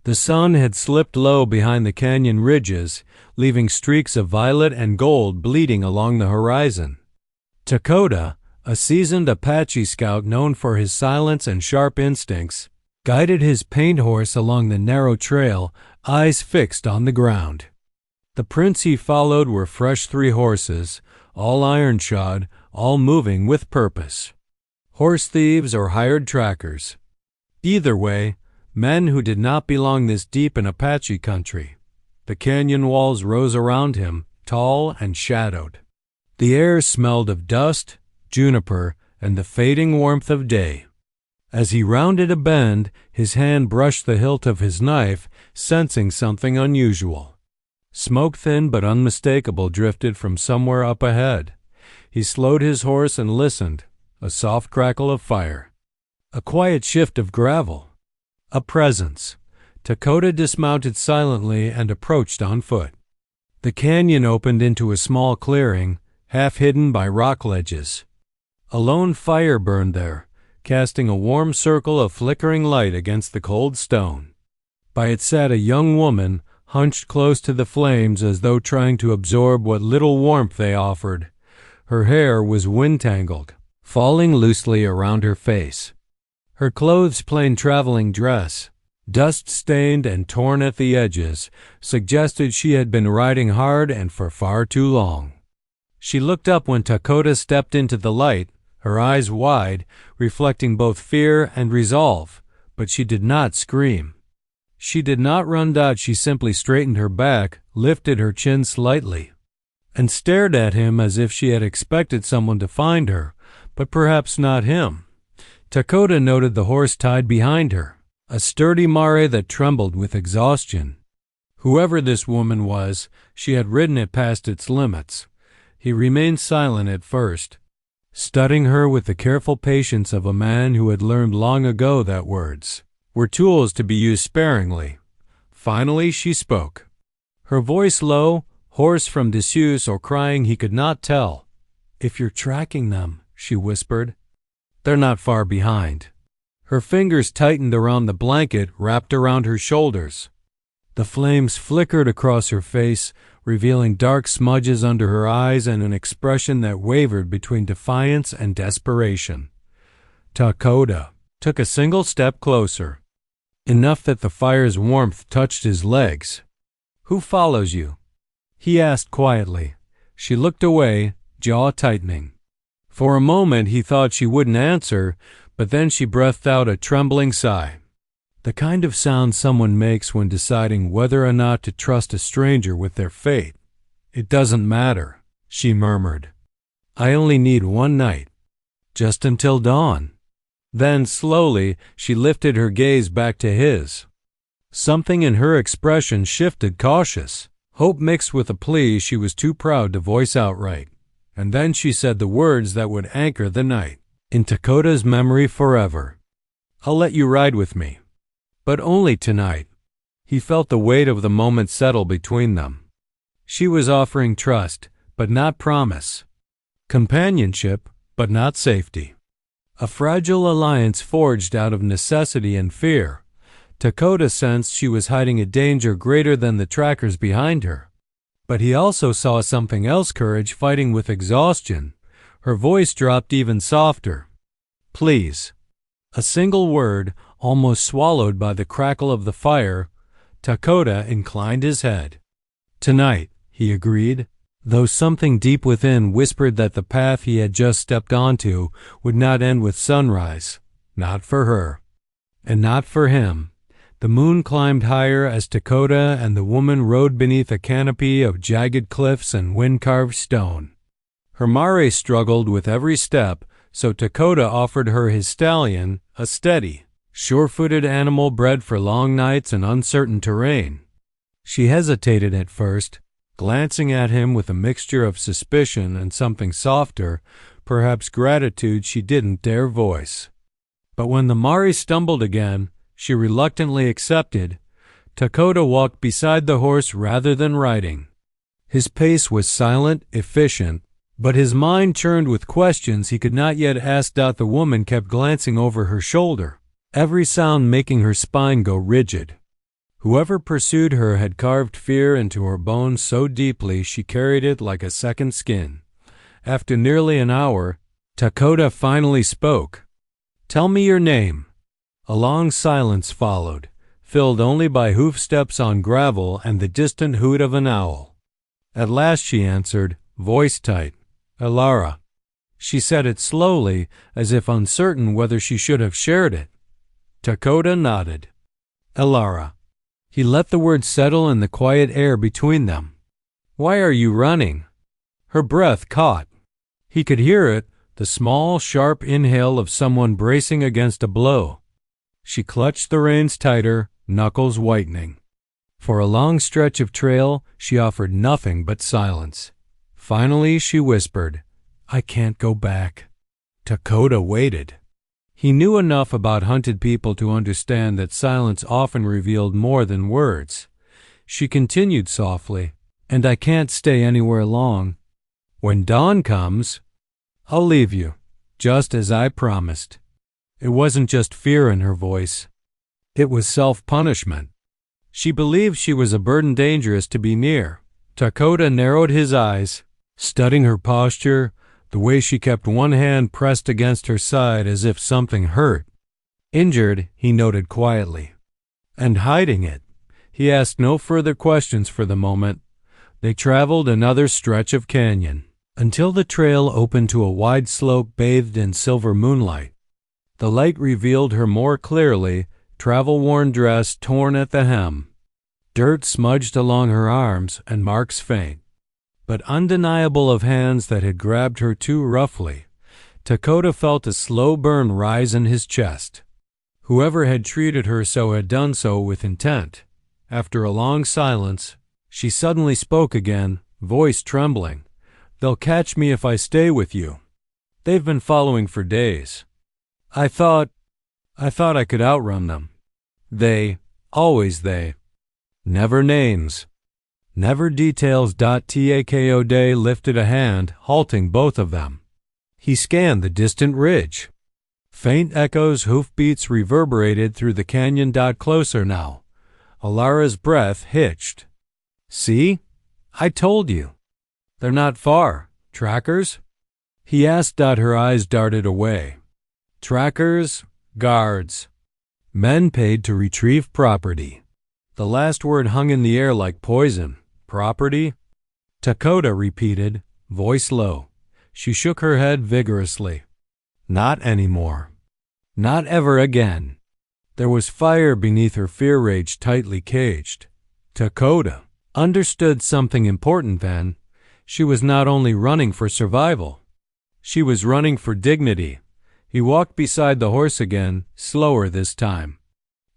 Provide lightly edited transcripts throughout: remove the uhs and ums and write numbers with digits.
The sun had slipped low behind the canyon ridges, leaving streaks of violet and gold bleeding along the horizon. Dakota, a seasoned Apache scout known for his silence and sharp instincts, guided his paint horse along the narrow trail, eyes fixed on the ground. The prints he followed were fresh 3 horses, all iron-shod, all moving with purpose. Horse thieves or hired trackers. Either way, men who did not belong this deep in Apache country. The canyon walls rose around him, tall and shadowed. The air smelled of dust, juniper, and the fading warmth of day. As he rounded a bend, his hand brushed the hilt of his knife, sensing something unusual. Smoke thin but unmistakable drifted from somewhere up ahead. He slowed his horse and listened, a soft crackle of fire. A quiet shift of gravel. A presence. Dakota dismounted silently and approached on foot. The canyon opened into a small clearing, half hidden by rock ledges. A lone fire burned there, casting a warm circle of flickering light against the cold stone. By it sat a young woman, hunched close to the flames as though trying to absorb what little warmth they offered. Her hair was wind-tangled, falling loosely around her face. Her clothes plain traveling dress, dust-stained and torn at the edges, suggested she had been riding hard and for far too long. She looked up when Dakota stepped into the light, her eyes wide, reflecting both fear and resolve, but she did not scream. She did not run out. She simply straightened her back, lifted her chin slightly, and stared at him as if she had expected someone to find her, but perhaps not him. Dakota noted the horse tied behind her, a sturdy mare that trembled with exhaustion. Whoever this woman was, she had ridden it past its limits. He remained silent at first, studying her with the careful patience of a man who had learned long ago that words were tools to be used sparingly. Finally she spoke. Her voice low, hoarse from disuse or crying he could not tell. "If you're tracking them," she whispered, "they're not far behind." Her fingers tightened around the blanket wrapped around her shoulders. The flames flickered across her face, revealing dark smudges under her eyes and an expression that wavered between defiance and desperation. Dakota took a single step closer, enough that the fire's warmth touched his legs. "Who follows you?" he asked quietly. She looked away, jaw tightening. For a moment he thought she wouldn't answer, but then she breathed out a trembling sigh. The kind of sound someone makes when deciding whether or not to trust a stranger with their fate. "It doesn't matter," she murmured. "I only need one night, just until dawn." Then, slowly, she lifted her gaze back to his. Something in her expression shifted, cautious, hope mixed with a plea she was too proud to voice outright. And then she said the words that would anchor the night in Dakota's memory forever. "I'll let you ride with me, but only tonight." He felt the weight of the moment settle between them. She was offering trust, but not promise. Companionship, but not safety. A fragile alliance forged out of necessity and fear. Dakota sensed she was hiding a danger greater than the trackers behind her. But he also saw something else, courage fighting with exhaustion. Her voice dropped even softer. "Please." A single word, almost swallowed by the crackle of the fire. Dakota inclined his head. "Tonight," he agreed, though something deep within whispered that the path he had just stepped onto would not end with sunrise. Not for her. And not for him. The moon climbed higher as Dakota and the woman rode beneath a canopy of jagged cliffs and wind-carved stone. Her mare struggled with every step, so Dakota offered her his stallion, a steady, sure-footed animal bred for long nights and uncertain terrain. She hesitated at first, glancing at him with a mixture of suspicion and something softer, perhaps gratitude she didn't dare voice. But when the mare stumbled again, she reluctantly accepted. Dakota walked beside the horse rather than riding. His pace was silent, efficient, but his mind churned with questions he could not yet ask. The woman kept glancing over her shoulder, every sound making her spine go rigid. Whoever pursued her had carved fear into her bones so deeply she carried it like a second skin. After nearly an hour, Takota finally spoke. "Tell me your name." A long silence followed, filled only by hoofsteps on gravel and the distant hoot of an owl. At last she answered, voice tight, "Elara." She said it slowly, as if uncertain whether she should have shared it. Takota nodded. "Elara." He let the words settle in the quiet air between them. "Why are you running?" Her breath caught. He could hear it, the small, sharp inhale of someone bracing against a blow. She clutched the reins tighter, knuckles whitening. For a long stretch of trail, she offered nothing but silence. Finally, she whispered, "I can't go back." Takota waited. He knew enough about hunted people to understand that silence often revealed more than words. She continued softly, "And I can't stay anywhere long. When dawn comes, I'll leave you, just as I promised." It wasn't just fear in her voice. It was self-punishment. She believed she was a burden dangerous to be near. Takota narrowed his eyes, studying her posture, the way she kept one hand pressed against her side as if something hurt. Injured, he noted quietly. And hiding it. He asked no further questions for the moment. They traveled another stretch of canyon, until the trail opened to a wide slope bathed in silver moonlight. The light revealed her more clearly, travel-worn dress torn at the hem, dirt smudged along her arms, and marks faint, but undeniable of hands that had grabbed her too roughly. Takota felt a slow burn rise in his chest. Whoever had treated her so had done so with intent. After a long silence, she suddenly spoke again, voice trembling. "They'll catch me if I stay with you. They've been following for days. I thought I could outrun them. They, always they. Never names. Never details." Takode lifted a hand, halting both of them. He scanned the distant ridge. Faint echoes, hoofbeats reverberated through the canyon. Closer now. Elara's breath hitched. "See? I told you. They're not far. Trackers?" He asked. Her eyes darted away. "Trackers, guards. Men paid to retrieve property." The last word hung in the air like poison. "Property?" Takota repeated, voice low. She shook her head vigorously. "Not anymore. Not ever again." There was fire beneath her fear rage tightly caged. Takota understood something important then. She was not only running for survival. She was running for dignity. He walked beside the horse again, slower this time.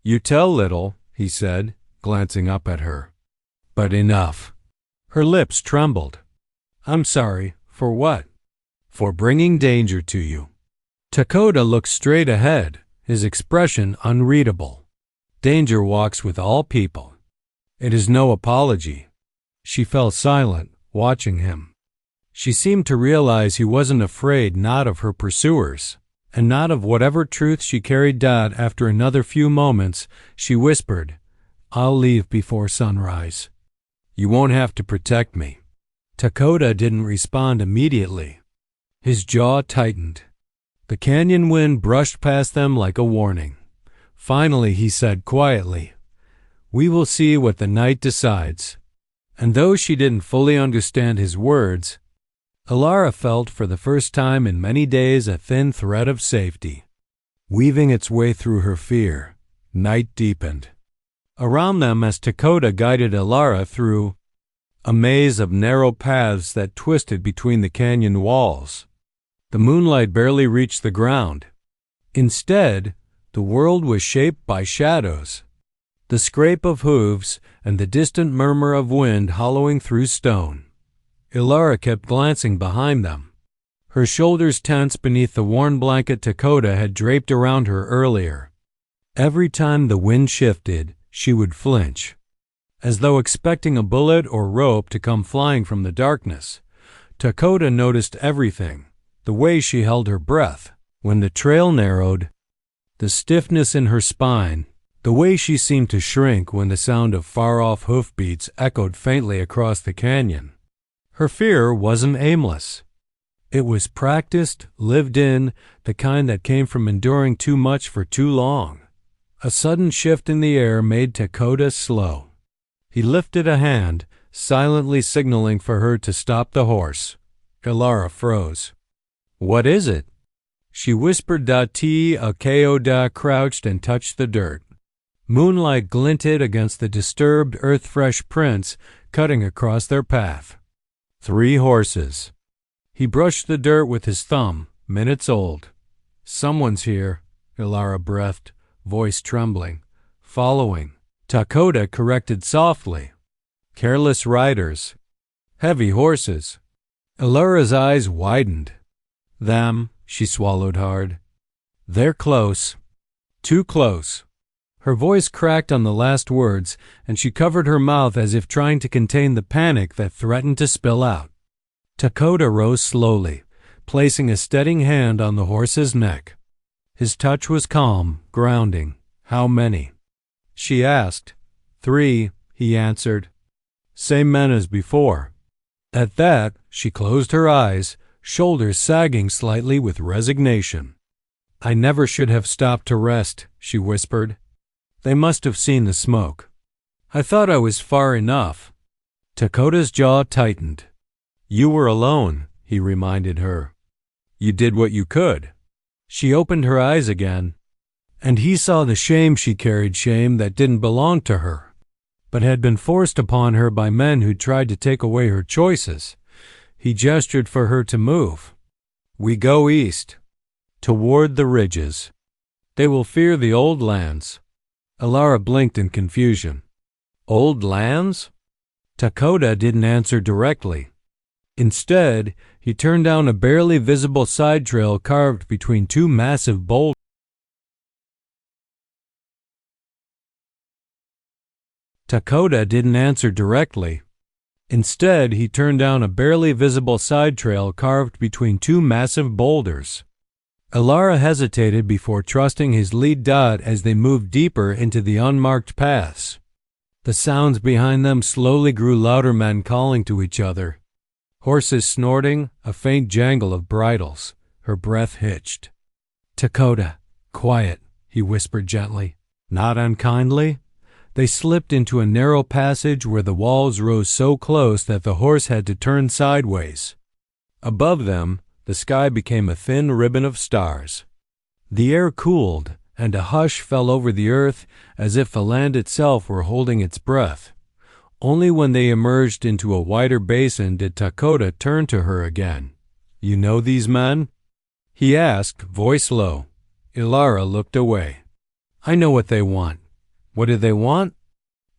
"You tell little," he said, glancing up at her. "But enough." Her lips trembled. "I'm sorry. For what?" "For bringing danger to you." Takota looked straight ahead, his expression unreadable. Danger walks with all people. It is no apology. She fell silent, watching him. She seemed to realize he wasn't afraid, not of her pursuers, and not of whatever truth she carried. After another few moments, she whispered, "I'll leave before sunrise. You won't have to protect me." Takota didn't respond immediately. His jaw tightened. The canyon wind brushed past them like a warning. Finally, he said quietly, "We will see what the night decides." And though she didn't fully understand his words, Elara felt for the first time in many days a thin thread of safety, weaving its way through her fear. Night deepened. Around them, as Takota guided Elara through a maze of narrow paths that twisted between the canyon walls, the moonlight barely reached the ground. Instead, the world was shaped by shadows, the scrape of hooves and the distant murmur of wind hollowing through stone. Elara kept glancing behind them, her shoulders tense beneath the worn blanket Takota had draped around her earlier. Every time the wind shifted, she would flinch, as though expecting a bullet or rope to come flying from the darkness. Takota noticed everything, the way she held her breath when the trail narrowed, the stiffness in her spine, The way she seemed to shrink when the sound of far-off hoofbeats echoed faintly across the canyon. Her fear wasn't aimless. It was practiced, lived in, the kind that came from enduring too much for too long. A sudden shift in the air made Dakota slow. He lifted a hand, silently signaling for her to stop the horse. Ilara froze. "What is it?" She whispered. Dakota crouched and touched the dirt. Moonlight glinted against the disturbed earth-fresh prints cutting across their path. 3 horses. He brushed the dirt with his thumb, minutes old. "Someone's here," Ilara breathed, voice trembling. "Following." Dakota corrected softly. "Careless riders. Heavy horses." Ilara's eyes widened. "Them," she swallowed hard. "They're close. Too close." Her voice cracked on the last words, and she covered her mouth as if trying to contain the panic that threatened to spill out. Dakota rose slowly, placing a steadying hand on the horse's neck. His touch was calm, grounding. "How many?" she asked. 3, he answered. "Same men as before." At that, she closed her eyes, shoulders sagging slightly with resignation. "I never should have stopped to rest," she whispered. "They must have seen the smoke. I thought I was far enough." Dakota's jaw tightened. "You were alone," he reminded her. "You did what you could." She opened her eyes again, and he saw the shame she carried, shame that didn't belong to her, but had been forced upon her by men who tried to take away her choices. He gestured for her to move. "We go east, toward the ridges. They will fear the old lands." Ilara blinked in confusion. "Old lands?" Dakota didn't answer directly. Instead, he turned down a barely visible side trail carved between 2 massive boulders. Dakota didn't answer directly. Instead, he turned down a barely visible side trail carved between 2 massive boulders. Ilara hesitated before trusting his lead as they moved deeper into the unmarked paths. The sounds behind them slowly grew louder, men calling to each other. Horses snorting, a faint jangle of bridles. Her breath hitched. "Dakota, quiet," he whispered gently. Not unkindly. They slipped into a narrow passage where the walls rose so close that the horse had to turn sideways. Above them, the sky became a thin ribbon of stars. The air cooled, and a hush fell over the earth as if the land itself were holding its breath. Only when they emerged into a wider basin did Dakota turn to her again. "You know these men?" he asked, voice low. Ilara looked away. "I know what they want." "What do they want?"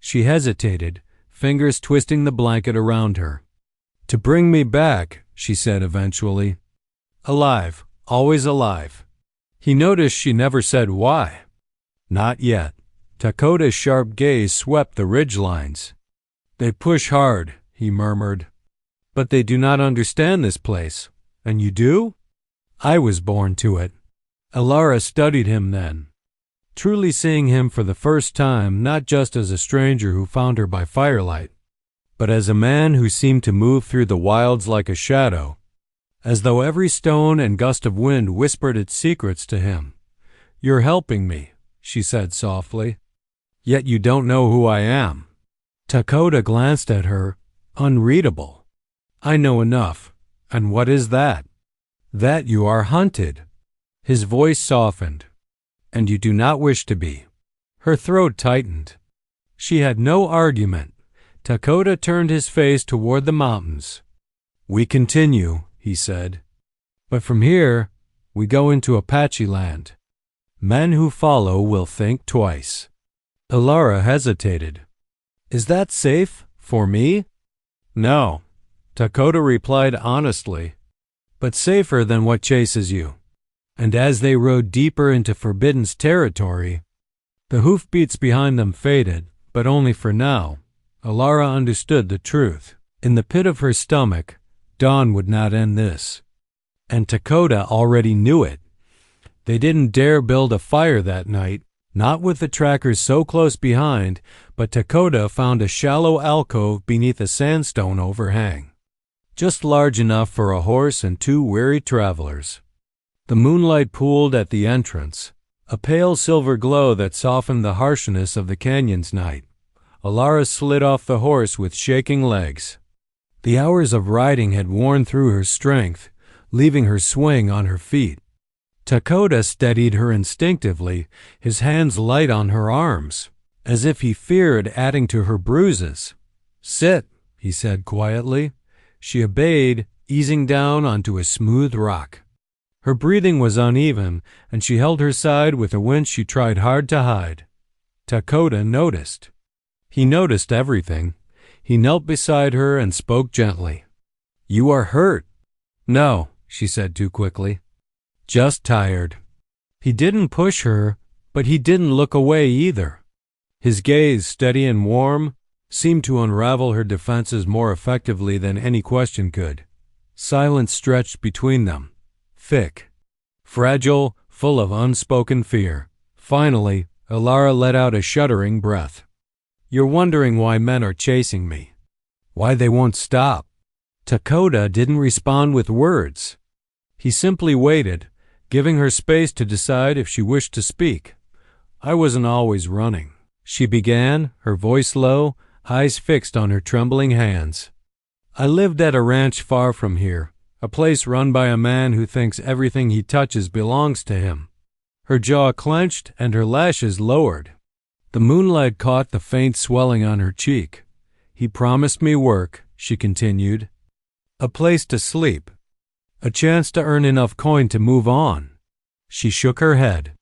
She hesitated, fingers twisting the blanket around her. "To bring me back," she said eventually. "Alive, always alive." He noticed she never said why. "Not yet." Dakota's sharp gaze swept the ridgelines. "They push hard," he murmured. "But they do not understand this place. And you do?" "I was born to it." Ilara studied him then, truly seeing him for the first time, not just as a stranger who found her by firelight, but as a man who seemed to move through the wilds like a shadow, as though every stone and gust of wind whispered its secrets to him. "You're helping me," she said softly. "Yet you don't know who I am." Dakota glanced at her, unreadable. "I know enough. And what is that?" "That you are hunted." His voice softened. "And you do not wish to be." Her throat tightened. She had no argument. Dakota turned his face toward the mountains. "We continue," he said. "But from here, we go into Apache land. Men who follow will think twice." Ilara hesitated. "Is that safe for me?" "No," Dakota replied honestly, "but safer than what chases you." And as they rode deeper into Forbidden's territory, the hoofbeats behind them faded, but only for now. Ilara understood the truth. In the pit of her stomach, Dawn would not end this. And Dakota already knew it. They didn't dare build a fire that night, not with the trackers so close behind, but Dakota found a shallow alcove beneath a sandstone overhang, just large enough for a horse and two weary travelers. The moonlight pooled at the entrance, a pale silver glow that softened the harshness of the canyon's night. Alara slid off the horse with shaking legs. The hours of riding had worn through her strength, leaving her swing on her feet. Dakota steadied her instinctively, his hands light on her arms, as if he feared adding to her bruises. "Sit," he said quietly. She obeyed, easing down onto a smooth rock. Her breathing was uneven, and she held her side with a wince she tried hard to hide. Dakota noticed. He noticed everything. He knelt beside her and spoke gently. "You are hurt." "No," she said too quickly. "Just tired." He didn't push her, but he didn't look away either. His gaze, steady and warm, seemed to unravel her defenses more effectively than any question could. Silence stretched between them, thick, fragile, full of unspoken fear. Finally, Alara let out a shuddering breath. "You're wondering why men are chasing me, why they won't stop." Dakota didn't respond with words. He simply waited, giving her space to decide if she wished to speak. "I wasn't always running," she began, her voice low, eyes fixed on her trembling hands. "I lived at a ranch far from here, a place run by a man who thinks everything he touches belongs to him." Her jaw clenched and her lashes lowered. The moonlight caught the faint swelling on her cheek. "He promised me work," she continued. "A place to sleep. A chance to earn enough coin to move on." She shook her head.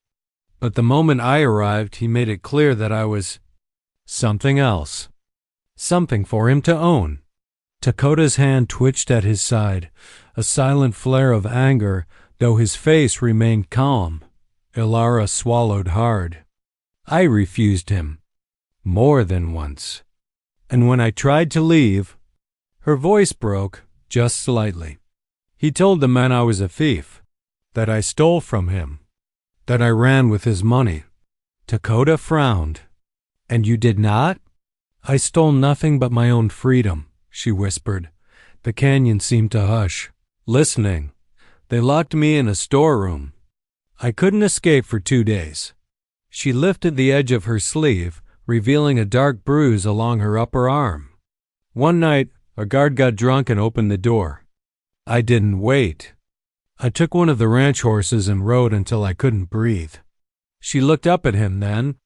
"But the moment I arrived, he made it clear that I was something else. Something for him to own." Dakota's hand twitched at his side, a silent flare of anger, though his face remained calm. Alara swallowed hard. "I refused him. More than once. And when I tried to leave," her voice broke, just slightly. "He told the men I was a thief, that I stole from him, that I ran with his money." Dakota frowned. "And you did not?" "I stole nothing but my own freedom," she whispered. The canyon seemed to hush, listening. "They locked me in a storeroom. I couldn't escape for 2 days." She lifted the edge of her sleeve, revealing a dark bruise along her upper arm. "One night, a guard got drunk and opened the door. I didn't wait. I took one of the ranch horses and rode until I couldn't breathe." She looked up at him then,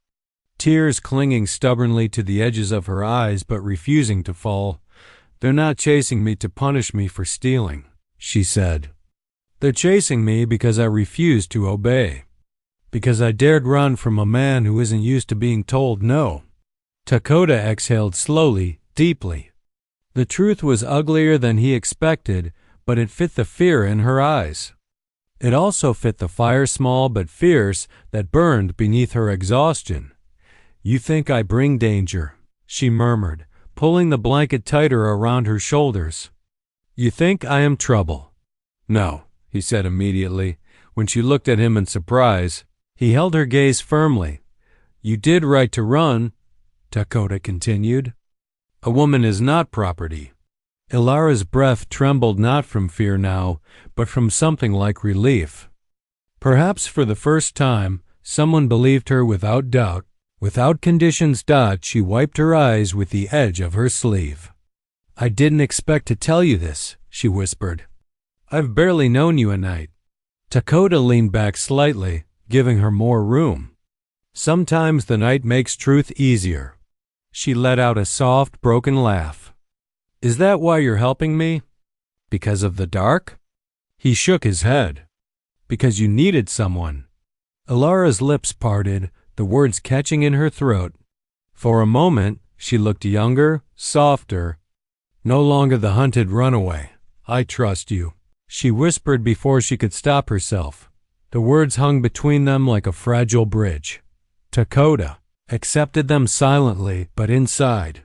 tears clinging stubbornly to the edges of her eyes but refusing to fall. "They're not chasing me to punish me for stealing," she said. "They're chasing me because I refused to obey, because I dared run from a man who isn't used to being told no." Dakota exhaled slowly, deeply. The truth was uglier than he expected, but it fit the fear in her eyes. It also fit the fire, small but fierce, that burned beneath her exhaustion. "You think I bring danger," she murmured, pulling the blanket tighter around her shoulders. "You think I am trouble." "No," he said immediately, when she looked at him in surprise. He held her gaze firmly. "You did right to run," Dakota continued. "A woman is not property." Alara's breath trembled not from fear now, but from something like relief. Perhaps for the first time, someone believed her without doubt. Without conditions, she wiped her eyes with the edge of her sleeve. "I didn't expect to tell you this," she whispered. "I've barely known you a night." Dakota leaned back slightly, giving her more room. "Sometimes the night makes truth easier." She let out a soft, broken laugh. "Is that why you're helping me? Because of the dark?" He shook his head. "Because you needed someone." Alara's lips parted, the words catching in her throat. For a moment, she looked younger, softer, no longer the hunted runaway. "I trust you," she whispered before she could stop herself. The words hung between them like a fragile bridge. Dakota accepted them silently, but inside.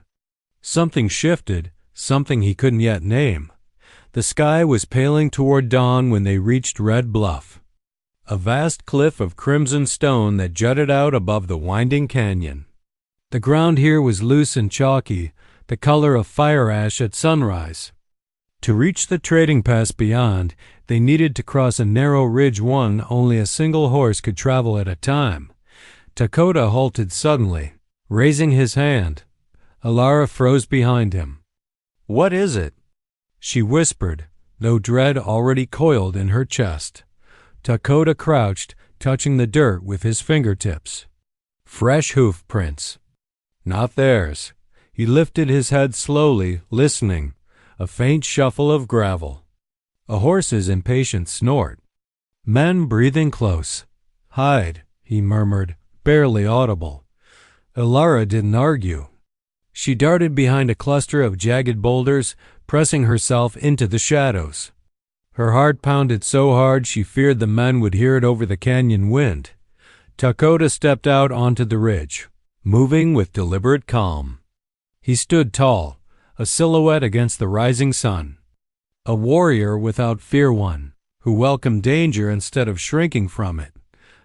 Something shifted, something he couldn't yet name. The sky was paling toward dawn when they reached Red Bluff. a vast cliff of crimson stone that jutted out above the winding canyon. The ground here was loose and chalky, the color of fire ash at sunrise. To reach the trading pass beyond, they needed to cross a narrow ridge one only a single horse could travel at a time. Takota halted suddenly, raising his hand. Alara froze behind him. "What is it?" she whispered, though dread already coiled in her chest. Takota crouched, touching the dirt with his fingertips. Fresh hoof prints. Not theirs. He lifted his head slowly, listening. A faint shuffle of gravel. A horse's impatient snort. Men breathing close. "Hide," he murmured, barely audible. Alara didn't argue. She darted behind a cluster of jagged boulders, pressing herself into the shadows. Her heart pounded so hard she feared the men would hear it over the canyon wind. Takota stepped out onto the ridge, moving with deliberate calm. He stood tall, a silhouette against the rising sun. A warrior without fear, one who welcomed danger instead of shrinking from it.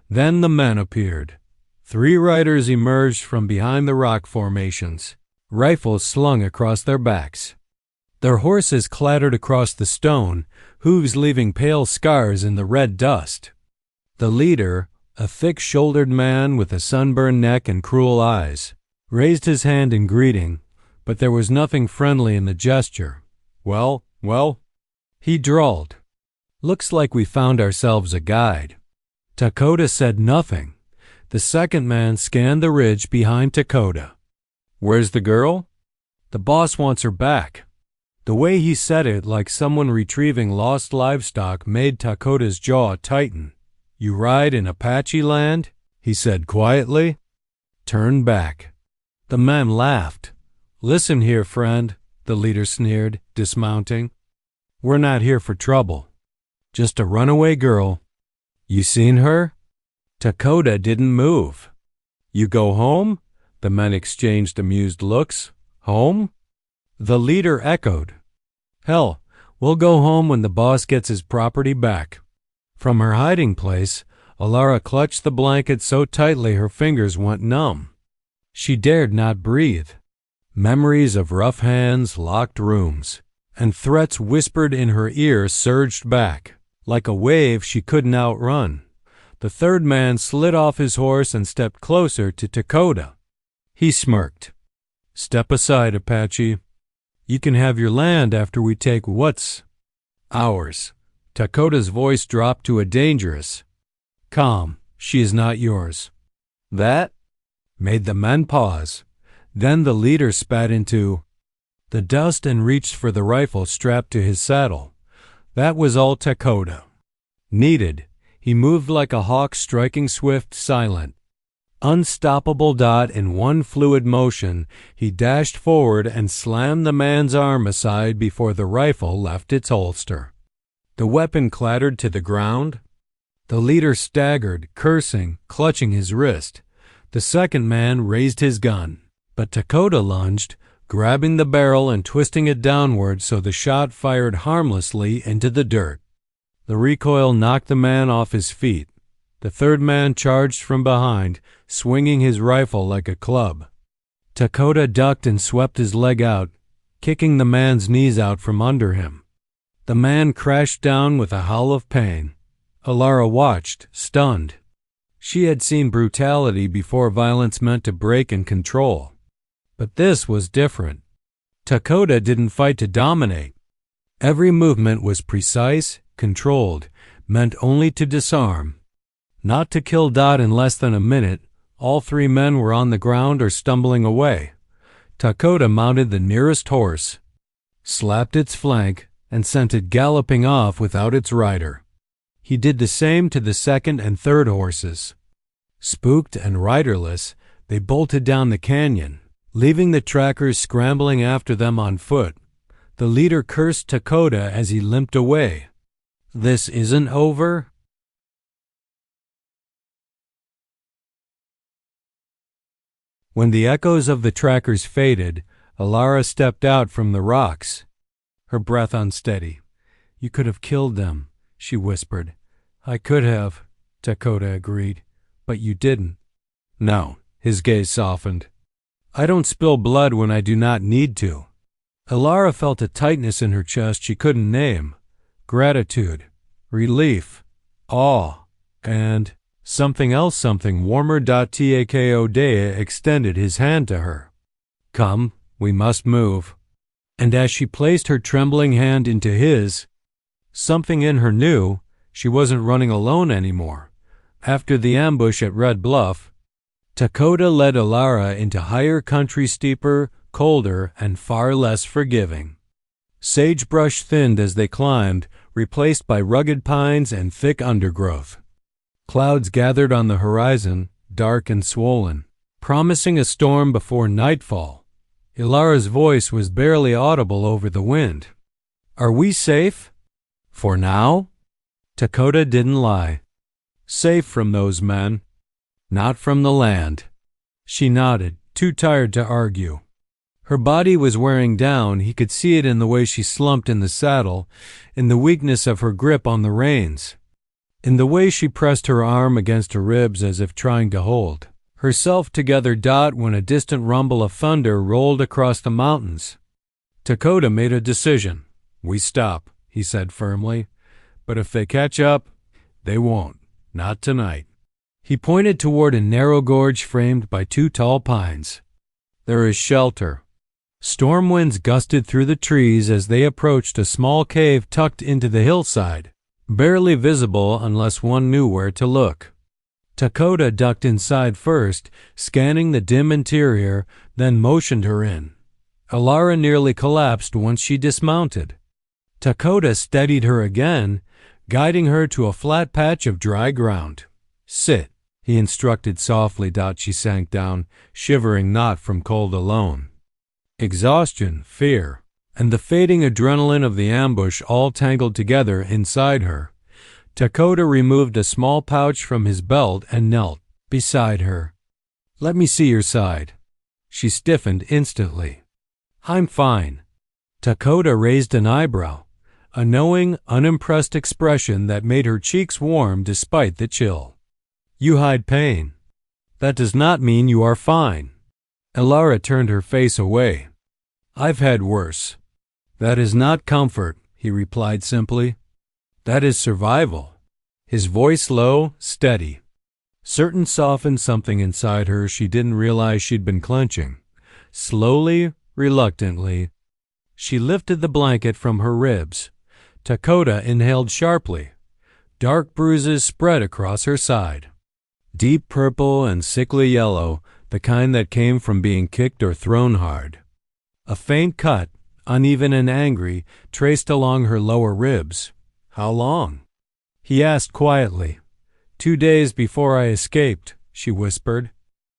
Then the men appeared. 3 riders emerged from behind the rock formations, rifles slung across their backs. Their horses clattered across the stone, hooves leaving pale scars in the red dust. The leader, a thick-shouldered man with a sunburned neck and cruel eyes, raised his hand in greeting, but there was nothing friendly in the gesture. Well, he drawled. "Looks like we found ourselves a guide." Takota said nothing. The second man scanned the ridge behind Takota. "Where's the girl?" "The boss wants her back." The way he said it, like someone retrieving lost livestock, made Takota's jaw tighten. "You ride in Apache land?" he said quietly. "Turn back." The men laughed. "Listen here, friend," the leader sneered, dismounting. "We're not here for trouble. Just a runaway girl. You seen her?" Takota didn't move. "You go home?" The men exchanged amused looks. "Home?" The leader echoed. "Hell, we'll go home when the boss gets his property back." From her hiding place, Alara clutched the blanket so tightly her fingers went numb. She dared not breathe. Memories of rough hands, locked rooms, and threats whispered in her ear surged back. Like a wave she couldn't outrun. The third man slid off his horse and stepped closer to Takota. He smirked. "Step aside, Apache. You can have your land after we take what's ours." Takota's voice dropped to a dangerous calm. "She is not yours." That made the men pause. Then the leader spat into the dust and reached for the rifle strapped to his saddle. That was all Takota needed. He moved like a hawk, striking swift, silent. Unstoppable. In one fluid motion, he dashed forward and slammed the man's arm aside before the rifle left its holster. The weapon clattered to the ground. The leader staggered, cursing, clutching his wrist. The second man raised his gun, but Takota lunged, grabbing the barrel and twisting it downward so the shot fired harmlessly into the dirt. The recoil knocked the man off his feet. The third man charged from behind, swinging his rifle like a club. Takota ducked and swept his leg out, kicking the man's knees out from under him. The man crashed down with a howl of pain. Alara watched, stunned. She had seen brutality before violence meant to break and control. But this was different. Takota didn't fight to dominate. Every movement was precise, controlled, meant only to disarm. Not to kill. In less than a minute, all 3 men were on the ground or stumbling away. Takota mounted the nearest horse, slapped its flank, and sent it galloping off without its rider. He did the same to the second and third horses. Spooked and riderless, they bolted down the canyon, leaving the trackers scrambling after them on foot. The leader cursed Takota as he limped away. "This isn't over?" When the echoes of the trackers faded, Alara stepped out from the rocks, her breath unsteady. "You could have killed them," she whispered. "I could have." Dakota agreed. But you didn't. No, his gaze softened. I don't spill blood when I do not need to. Elara felt a tightness in her chest she couldn't name. Gratitude, relief, awe, and something else, something warmer. Takodea extended his hand to her. Come, we must move. And as she placed her trembling hand into his, something in her knew she wasn't running alone anymore. After the ambush at Red Bluff, Dakota led Elara into higher country, steeper, colder, and far less forgiving. Sagebrush thinned as they climbed, replaced by rugged pines and thick undergrowth. Clouds gathered on the horizon, dark and swollen, promising a storm before nightfall. Elara's voice was barely audible over the wind. Are we safe? For now? Dakota didn't lie. Safe from those men. Not from the land. She nodded, too tired to argue. Her body was wearing down. He could see it in the way she slumped in the saddle, in the weakness of her grip on the reins, in the way she pressed her arm against her ribs as if trying to hold herself together. When a distant rumble of thunder rolled across the mountains, Dakota made a decision. We stop, he said firmly. But if they catch up, they won't. Not tonight. He pointed toward a narrow gorge framed by two tall pines. There is shelter. Storm winds gusted through the trees as they approached a small cave tucked into the hillside, barely visible unless one knew where to look. Dakota ducked inside first, scanning the dim interior, then motioned her in. Elara nearly collapsed once she dismounted. Dakota steadied her again, guiding her to a flat patch of dry ground. Sit, he instructed softly. She sank down, shivering not from cold alone. Exhaustion, fear, and the fading adrenaline of the ambush all tangled together inside her. Dakota removed a small pouch from his belt and knelt beside her. Let me see your side. She stiffened instantly. I'm fine. Dakota raised an eyebrow, a knowing, unimpressed expression that made her cheeks warm despite the chill. You hide pain. That does not mean you are fine. Elara turned her face away. I've had worse. That is not comfort, he replied simply. That is survival. His voice low, steady. Certain softened something inside her she didn't realize she'd been clenching. Slowly, reluctantly, she lifted the blanket from her ribs. Dakota inhaled sharply. Dark bruises spread across her side. Deep purple and sickly yellow, the kind that came from being kicked or thrown hard. A faint cut, uneven and angry, traced along her lower ribs. How long? He asked quietly. 2 days before I escaped, she whispered.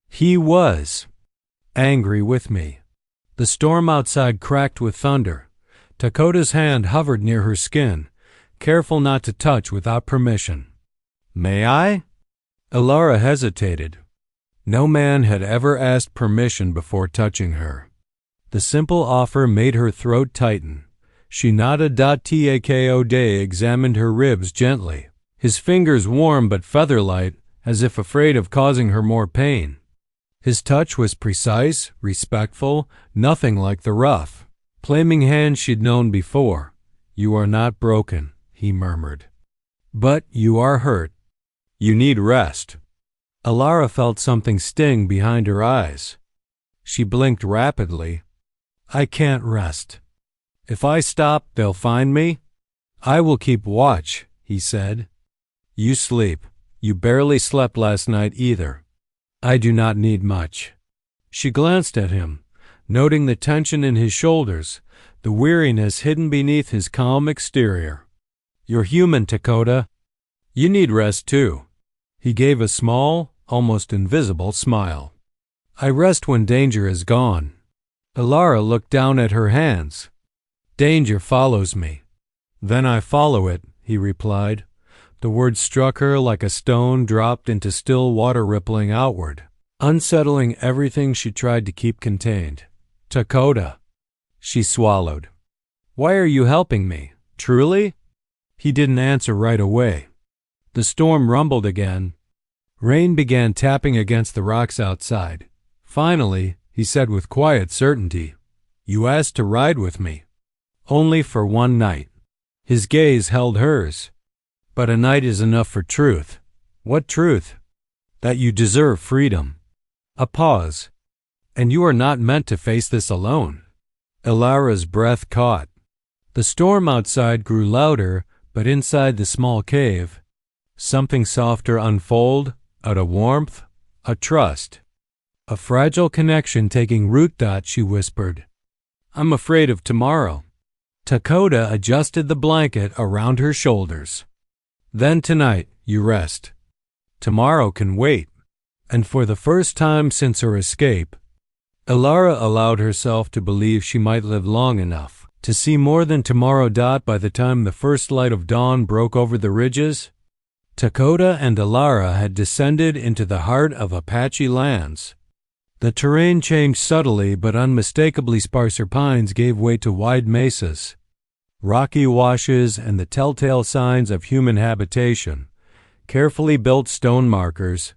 He was angry with me. The storm outside cracked with thunder. Dakota's hand hovered near her skin, careful not to touch without permission. May I? Elara hesitated. No man had ever asked permission before touching her. The simple offer made her throat tighten. She nodded. Takodea examined her ribs gently, his fingers warm but feather-light, as if afraid of causing her more pain. His touch was precise, respectful, nothing like the rough, claiming hand she'd known before. You are not broken, he murmured. But you are hurt. You need rest. Elara felt something sting behind her eyes. She blinked rapidly. I can't rest. If I stop, they'll find me. I will keep watch, he said. You sleep. You barely slept last night either. I do not need much. She glanced at him, noting the tension in his shoulders, the weariness hidden beneath his calm exterior. You're human, Dakota. You need rest too. He gave a small, almost invisible smile. I rest when danger is gone. Elara looked down at her hands. Danger follows me. Then I follow it, he replied. The word struck her like a stone dropped into still water rippling outward, unsettling everything she tried to keep contained. Dakota. She swallowed. Why are you helping me? Truly? He didn't answer right away. The storm rumbled again. Rain began tapping against the rocks outside. Finally, he said with quiet certainty, "You asked to ride with me. Only for one night." His gaze held hers. "But a night is enough for truth." "What truth?" "That you deserve freedom." A pause. "And you are not meant to face this alone." Ilara's breath caught. The storm outside grew louder, but inside the small cave, something softer unfold, out of warmth, a trust. A fragile connection taking root. She whispered, "I'm afraid of tomorrow." Dakota adjusted the blanket around her shoulders. "Then tonight, you rest. Tomorrow can wait." And for the first time since her escape, Ilara allowed herself to believe she might live long enough to see more than tomorrow. By the time the first light of dawn broke over the ridges, Dakota and Ilara had descended into the heart of Apache lands. The terrain changed subtly but unmistakably. Sparser pines gave way to wide mesas, rocky washes, and the telltale signs of human habitation, carefully built stone markers,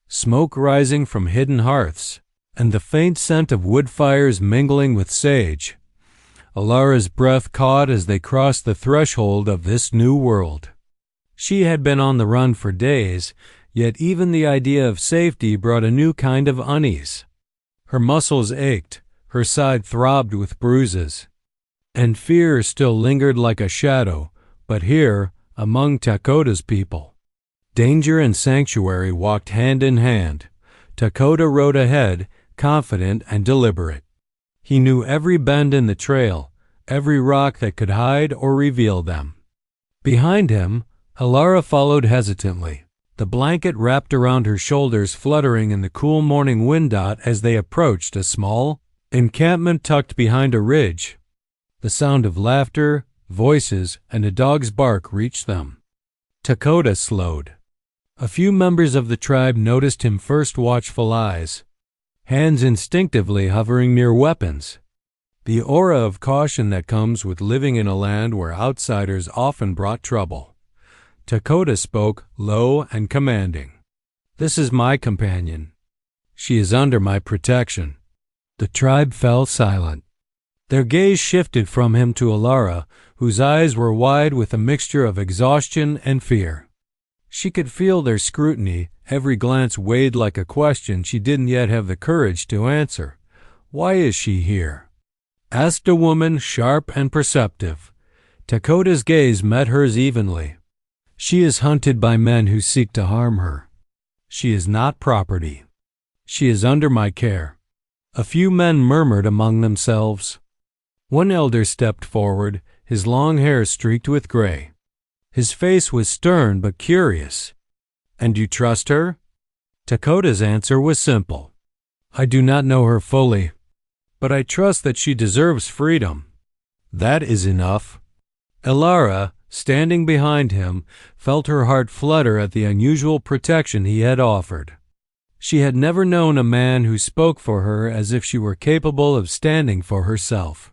smoke rising from hidden hearths, and the faint scent of wood fires mingling with sage. Ilara's breath caught as they crossed the threshold of this new world. She had been on the run for days, yet even the idea of safety brought a new kind of unease. Her muscles ached, her side throbbed with bruises, and fear still lingered like a shadow. But here, among Dakota's people, danger and sanctuary walked hand in hand. Dakota rode ahead, confident and deliberate. He knew every bend in the trail, every rock that could hide or reveal them. Behind him, Ilara followed hesitantly, the blanket wrapped around her shoulders fluttering in the cool morning wind. As they approached a small encampment tucked behind a ridge, the sound of laughter, voices, and a dog's bark reached them. Dakota slowed. A few members of the tribe noticed him first, watchful eyes, hands instinctively hovering near weapons. The aura of caution that comes with living in a land where outsiders often brought trouble. Dakota spoke, low and commanding. "This is my companion. She is under my protection." The tribe fell silent. Their gaze shifted from him to Ilara, whose eyes were wide with a mixture of exhaustion and fear. She could feel their scrutiny, every glance weighed like a question she didn't yet have the courage to answer. "Why is she here?" asked a woman, sharp and perceptive. Dakota's gaze met hers evenly. "She is hunted by men who seek to harm her. She is not property. She is under my care." A few men murmured among themselves. One elder stepped forward, his long hair streaked with gray. His face was stern but curious. "And you trust her?" Dakota's answer was simple. "I do not know her fully, but I trust that she deserves freedom. That is enough." Ilara, standing behind him, felt her heart flutter at the unusual protection he had offered. She had never known a man who spoke for her as if she were capable of standing for herself.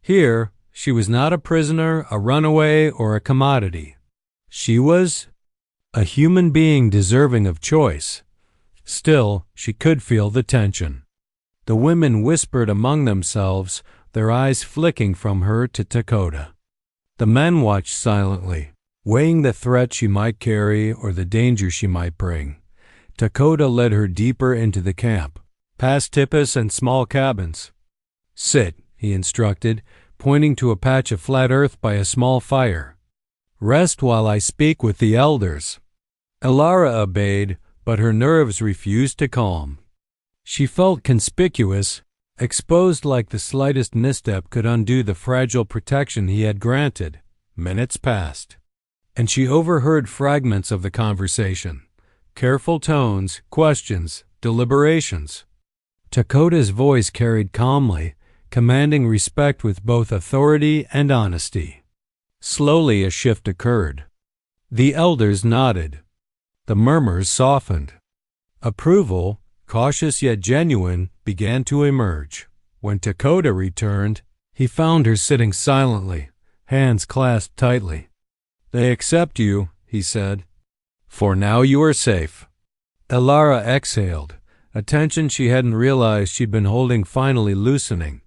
Here, she was not a prisoner, a runaway, or a commodity. She was a human being deserving of choice. Still, she could feel the tension. The women whispered among themselves, their eyes flicking from her to Dakota. The men watched silently, weighing the threat she might carry or the danger she might bring. Dakota led her deeper into the camp, past tipas and small cabins. "Sit," he instructed, pointing to a patch of flat earth by a small fire. "Rest while I speak with the elders." Ilara obeyed, but her nerves refused to calm. She felt conspicuous, exposed like the slightest misstep could undo the fragile protection he had granted. Minutes passed, and she overheard fragments of the conversation. Careful tones, questions, deliberations. Dakota's voice carried calmly, commanding respect with both authority and honesty. Slowly a shift occurred. The elders nodded. The murmurs softened. Approval, cautious yet genuine, began to emerge. When Dakota returned, he found her sitting silently, hands clasped tightly. "They accept you," he said. For now you are safe." Elara exhaled, a tension she hadn't realized she'd been holding finally loosening.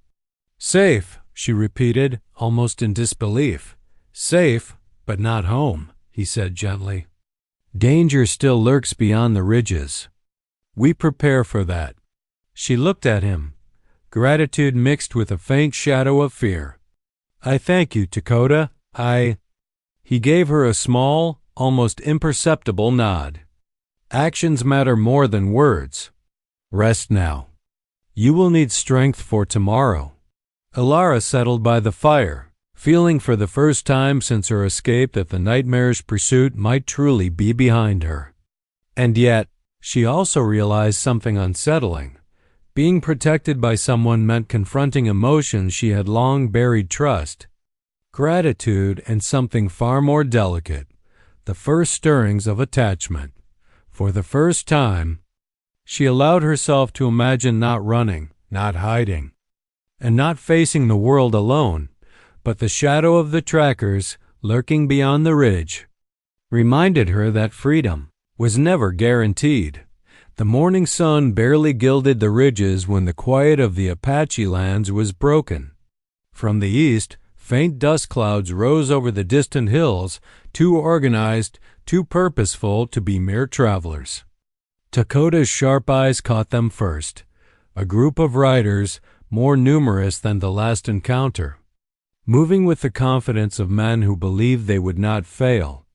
"Safe," she repeated, almost in disbelief. "Safe, but not home," he said gently. "Danger still lurks beyond the ridges. We prepare for that." She looked at him, gratitude mixed with a faint shadow of fear. "I thank you, Dakota. He gave her a small, almost imperceptible nod. "Actions matter more than words. Rest now. You will need strength for tomorrow." Elara settled by the fire, feeling for the first time since her escape that the nightmarish pursuit might truly be behind her. And yet, she also realized something unsettling. Being protected by someone meant confronting emotions she had long buried: trust, gratitude, and something far more delicate, the first stirrings of attachment. For the first time, she allowed herself to imagine not running, not hiding, and not facing the world alone, but the shadow of the trackers lurking beyond the ridge reminded her that freedom was never guaranteed. The morning sun barely gilded the ridges when the quiet of the Apache lands was broken. From the east, faint dust clouds rose over the distant hills, too organized, too purposeful to be mere travelers. Dakota's sharp eyes caught them first, a group of riders more numerous than the last encounter, moving with the confidence of men who believed they would not fail.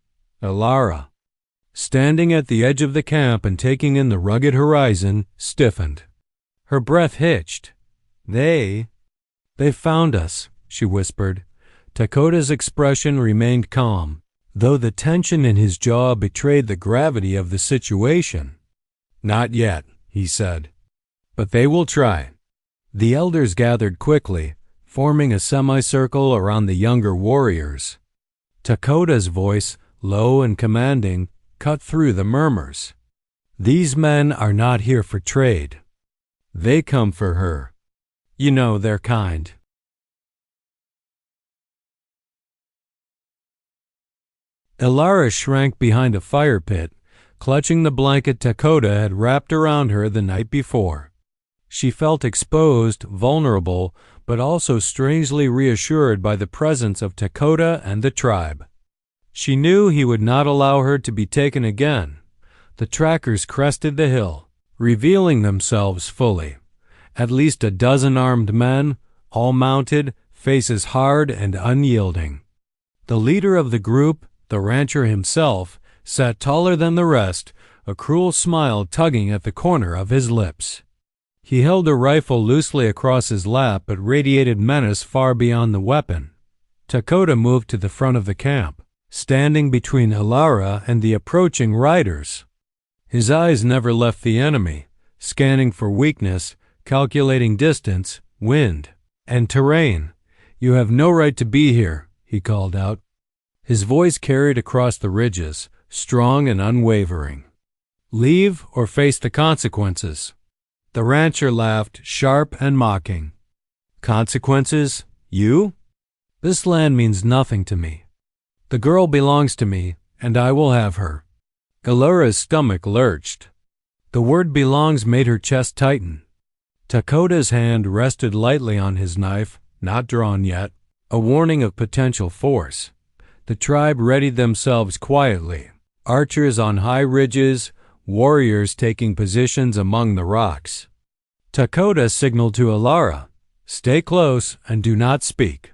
Elara, standing at the edge of the camp and taking in the rugged horizon, stiffened. Her breath hitched. They found us," she whispered. Dakota's expression remained calm, though the tension in his jaw betrayed the gravity of the situation. "Not yet," he said. "But they will try." The elders gathered quickly, forming a semicircle around the younger warriors. Dakota's voice, low and commanding, cut through the murmurs. "These men are not here for trade. They come for her. You know their kind." Elara shrank behind a fire pit, clutching the blanket Dakota had wrapped around her the night before. She felt exposed, vulnerable, but also strangely reassured by the presence of Dakota and the tribe. She knew he would not allow her to be taken again. The trackers crested the hill, revealing themselves fully. At least a dozen armed men, all mounted, faces hard and unyielding. The leader of the group, the rancher himself, sat taller than the rest, a cruel smile tugging at the corner of his lips. He held a rifle loosely across his lap but radiated menace far beyond the weapon. Dakota moved to the front of the camp, standing between Elara and the approaching riders. His eyes never left the enemy, scanning for weakness, calculating distance, wind, and terrain. "You have no right to be here," he called out. His voice carried across the ridges, strong and unwavering. "Leave or face the consequences." The rancher laughed, sharp and mocking. "Consequences? You? This land means nothing to me. The girl belongs to me, and I will have her." Elara's stomach lurched. The word "belongs" made her chest tighten. Dakota's hand rested lightly on his knife, not drawn yet, a warning of potential force. The tribe readied themselves quietly, archers on high ridges, warriors taking positions among the rocks. Dakota signaled to Elara, "Stay close and do not speak.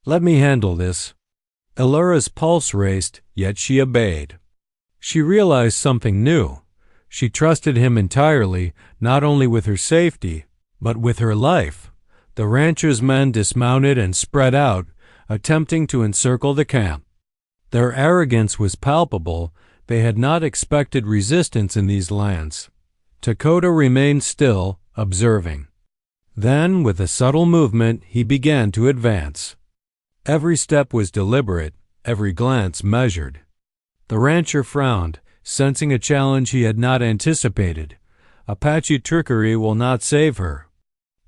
Let me handle this." Elara's pulse raced, yet she obeyed. She realized something new. She trusted him entirely, not only with her safety, but with her life. The rancher's men dismounted and spread out, attempting to encircle the camp. Their arrogance was palpable. They had not expected resistance in these lands. Dakota remained still, observing. Then, with a subtle movement, he began to advance. Every step was deliberate, every glance measured. The rancher frowned, sensing a challenge he had not anticipated. "Apache trickery will not save her."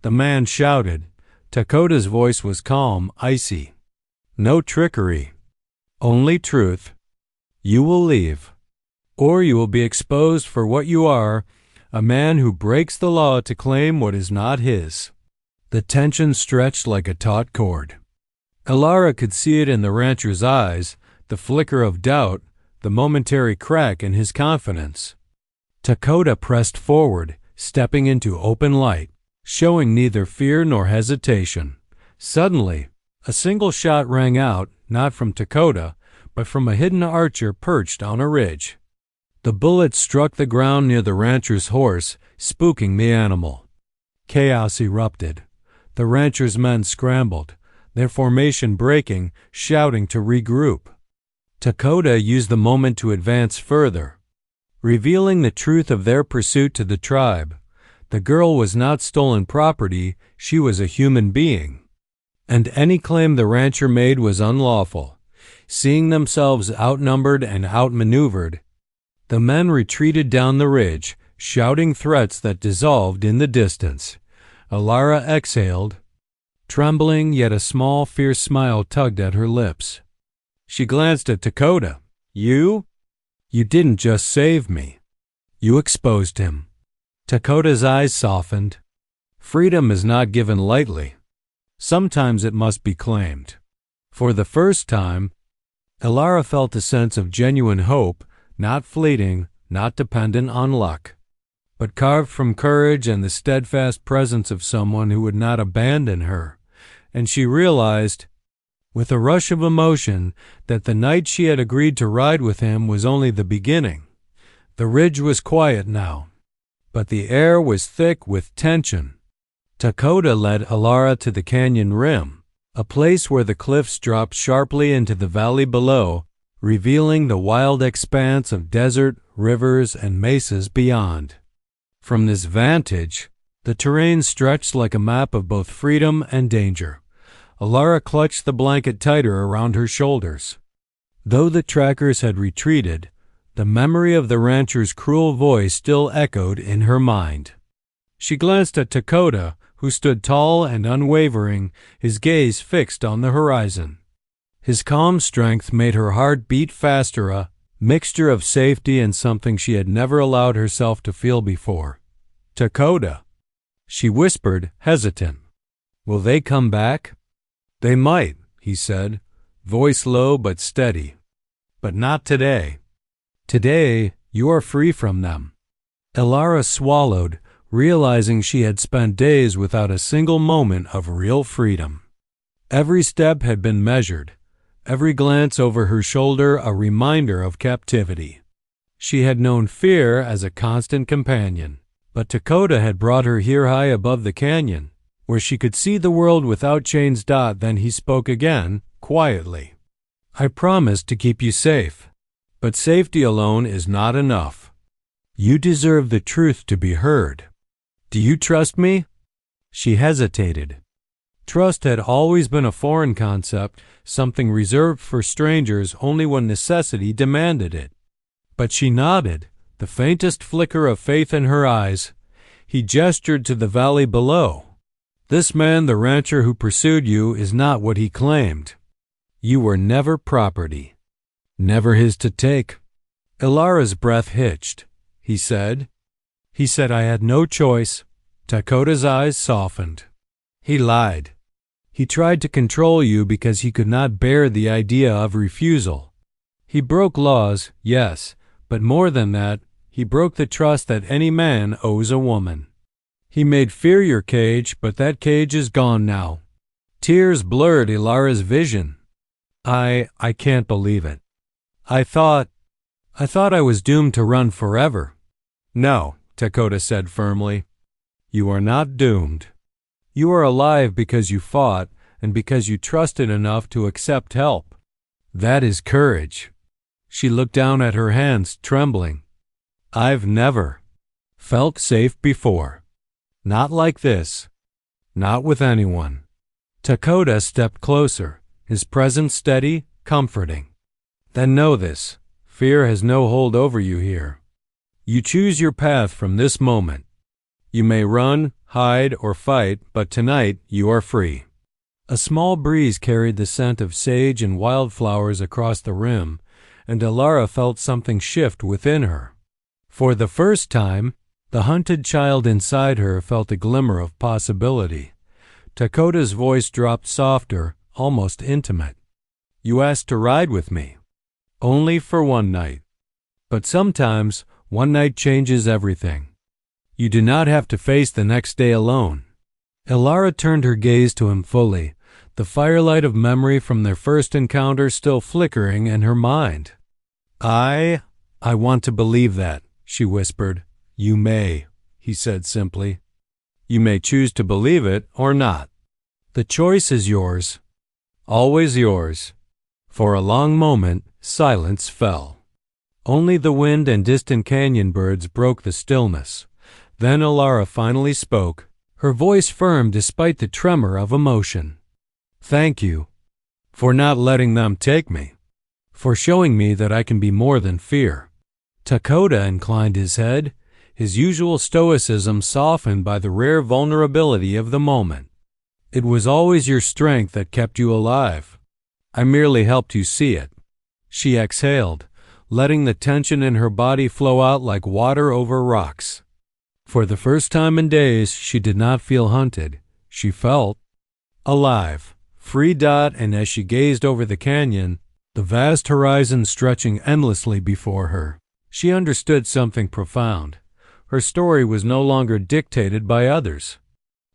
The man shouted. Dakota's voice was calm, icy. "No trickery. Only truth. You will leave. or you will be exposed for what you are, a man who breaks the law to claim what is not his." The tension stretched like a taut cord. Elara could see it in the rancher's eyes, the flicker of doubt, the momentary crack in his confidence. Dakota pressed forward, stepping into open light, showing neither fear nor hesitation. Suddenly, a single shot rang out, not from Dakota, but from a hidden archer perched on a ridge. The bullet struck the ground near the rancher's horse, spooking the animal. Chaos erupted. The rancher's men scrambled, their formation breaking, shouting to regroup. Dakota used the moment to advance further, revealing the truth of their pursuit to the tribe. The girl was not stolen property, she was a human being. And any claim the rancher made was unlawful. Seeing themselves outnumbered and outmaneuvered, the men retreated down the ridge, shouting threats that dissolved in the distance. Elara exhaled, trembling, yet a small, fierce smile tugged at her lips. She glanced at Dakota. "You? You didn't just save me. You exposed him." Dakota's eyes softened. Freedom is not given lightly. Sometimes it must be claimed. For the first time, Elara felt a sense of genuine hope, not fleeting, not dependent on luck, but carved from courage and the steadfast presence of someone who would not abandon her. And she realized, with a rush of emotion, that the night she had agreed to ride with him was only the beginning. The ridge was quiet now, but the air was thick with tension. Dakota led Elara to the canyon rim, a place where the cliffs dropped sharply into the valley below, revealing the wild expanse of desert, rivers, and mesas beyond. From this vantage, the terrain stretched like a map of both freedom and danger. Elara clutched the blanket tighter around her shoulders. Though the trackers had retreated, the memory of the rancher's cruel voice still echoed in her mind. She glanced at Dakota, who stood tall and unwavering, his gaze fixed on the horizon. His calm strength made her heart beat faster, a mixture of safety and something she had never allowed herself to feel before. "Dakota," she whispered, hesitant. "Will they come back?" "They might," he said, voice low but steady. "But not today. Today, you are free from them." Elara swallowed, realizing she had spent days without a single moment of real freedom. Every step had been measured, every glance over her shoulder a reminder of captivity. She had known fear as a constant companion, but Dakota had brought her here high above the canyon, where she could see the world without chains. Then he spoke again, quietly. "I promised to keep you safe, but safety alone is not enough. You deserve the truth to be heard. Do you trust me?" She hesitated. Trust had always been a foreign concept, something reserved for strangers only when necessity demanded it. But she nodded, the faintest flicker of faith in her eyes. He gestured to the valley below. "This man, the rancher who pursued you, is not what he claimed. You were never property, never his to take." Elara's breath hitched. He said, "I had no choice." Dakota's eyes softened. "He lied. He tried to control you because he could not bear the idea of refusal. He broke laws, yes, but more than that, he broke the trust that any man owes a woman. He made fear your cage, but that cage is gone now." Tears blurred Elara's vision. I can't believe it. I thought I was doomed to run forever." "No," Dakota said firmly. "You are not doomed. You are alive because you fought and because you trusted enough to accept help. That is courage." She looked down at her hands, trembling. "I've never felt safe before. Not like this. Not with anyone." Dakota stepped closer, his presence steady, comforting. "Then know this. Fear has no hold over you here. You choose your path from this moment. You may run, hide, or fight, but tonight you are free." A small breeze carried the scent of sage and wildflowers across the rim, and Elara felt something shift within her. For the first time, the hunted child inside her felt a glimmer of possibility. Takota's voice dropped softer, almost intimate. "You asked to ride with me. Only for one night. But sometimes one night changes everything. You do not have to face the next day alone." Elara turned her gaze to him fully, the firelight of memory from their first encounter still flickering in her mind. I want to believe that," she whispered. "You may," he said simply. "You may choose to believe it or not. The choice is yours. Always yours." For a long moment, silence fell. Only the wind and distant canyon birds broke the stillness. Then Elara finally spoke, her voice firm despite the tremor of emotion. "Thank you for not letting them take me, for showing me that I can be more than fear." Takota inclined his head, his usual stoicism softened by the rare vulnerability of the moment. "It was always your strength that kept you alive. I merely helped you see it." She exhaled, letting the tension in her body flow out like water over rocks. For the first time in days, she did not feel hunted. She felt alive, free. And as she gazed over the canyon, the vast horizon stretching endlessly before her, she understood something profound. Her story was no longer dictated by others.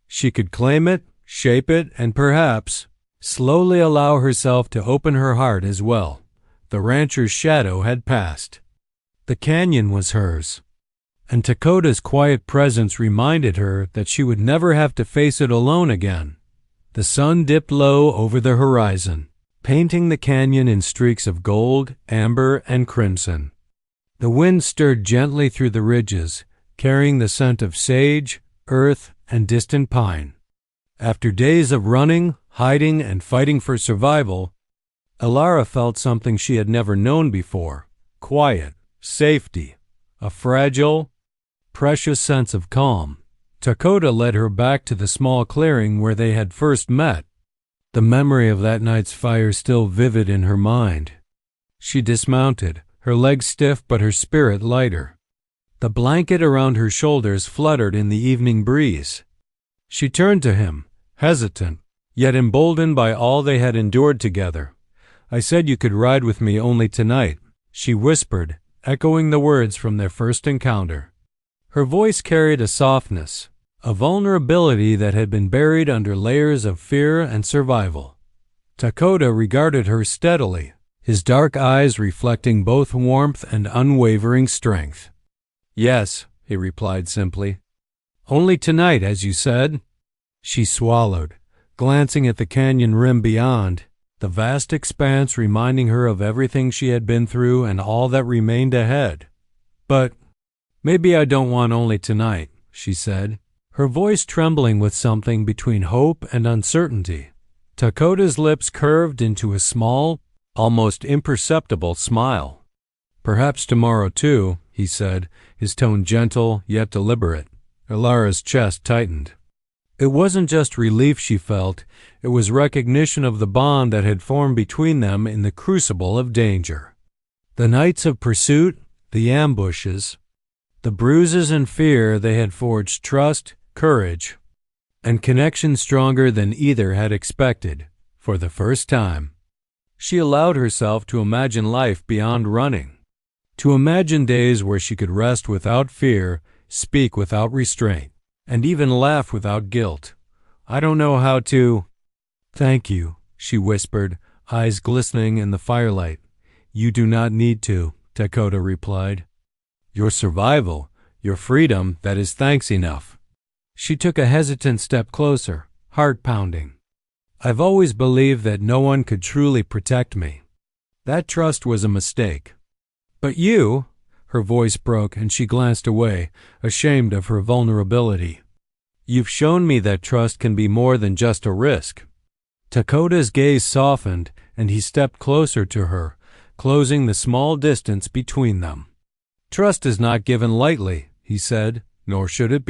She could claim it, shape it, and perhaps slowly allow herself to open her heart as well. The rancher's shadow had passed. The canyon was hers, and Takota's quiet presence reminded her that she would never have to face it alone again. The sun dipped low over the horizon, painting the canyon in streaks of gold, amber, and crimson. The wind stirred gently through the ridges, carrying the scent of sage, earth, and distant pine. After days of running, hiding, and fighting for survival, Elara felt something she had never known before: quiet, safety, a fragile, precious sense of calm. Takota led her back to the small clearing where they had first met, the memory of that night's fire still vivid in her mind. She dismounted, her legs stiff but her spirit lighter. The blanket around her shoulders fluttered in the evening breeze. She turned to him, hesitant, yet emboldened by all they had endured together. "I said you could ride with me only tonight," she whispered, echoing the words from their first encounter. Her voice carried a softness, a vulnerability that had been buried under layers of fear and survival. Takota regarded her steadily, his dark eyes reflecting both warmth and unwavering strength. "Yes," he replied simply. "Only tonight, as you said." She swallowed, glancing at the canyon rim beyond, the vast expanse reminding her of everything she had been through and all that remained ahead. "But maybe I don't want only tonight," she said, her voice trembling with something between hope and uncertainty. Takota's lips curved into a small, almost imperceptible smile. "Perhaps tomorrow too," he said, his tone gentle yet deliberate. Elara's chest tightened. It wasn't just relief she felt, it was recognition of the bond that had formed between them in the crucible of danger. The nights of pursuit, the ambushes, the bruises and fear, they had forged trust, courage, and connection stronger than either had expected. For the first time, she allowed herself to imagine life beyond running, to imagine days where she could rest without fear, speak without restraint, and even laugh without guilt. "I don't know how to—" "Thank you," she whispered, eyes glistening in the firelight. "You do not need to," Takota replied. "Your survival, your freedom, that is thanks enough." She took a hesitant step closer, heart pounding. "I've always believed that no one could truly protect me. That trust was a mistake. But you—" her voice broke and she glanced away, ashamed of her vulnerability. "You've shown me that trust can be more than just a risk." Takota's gaze softened and he stepped closer to her, closing the small distance between them. "Trust is not given lightly," he said, "nor should it be.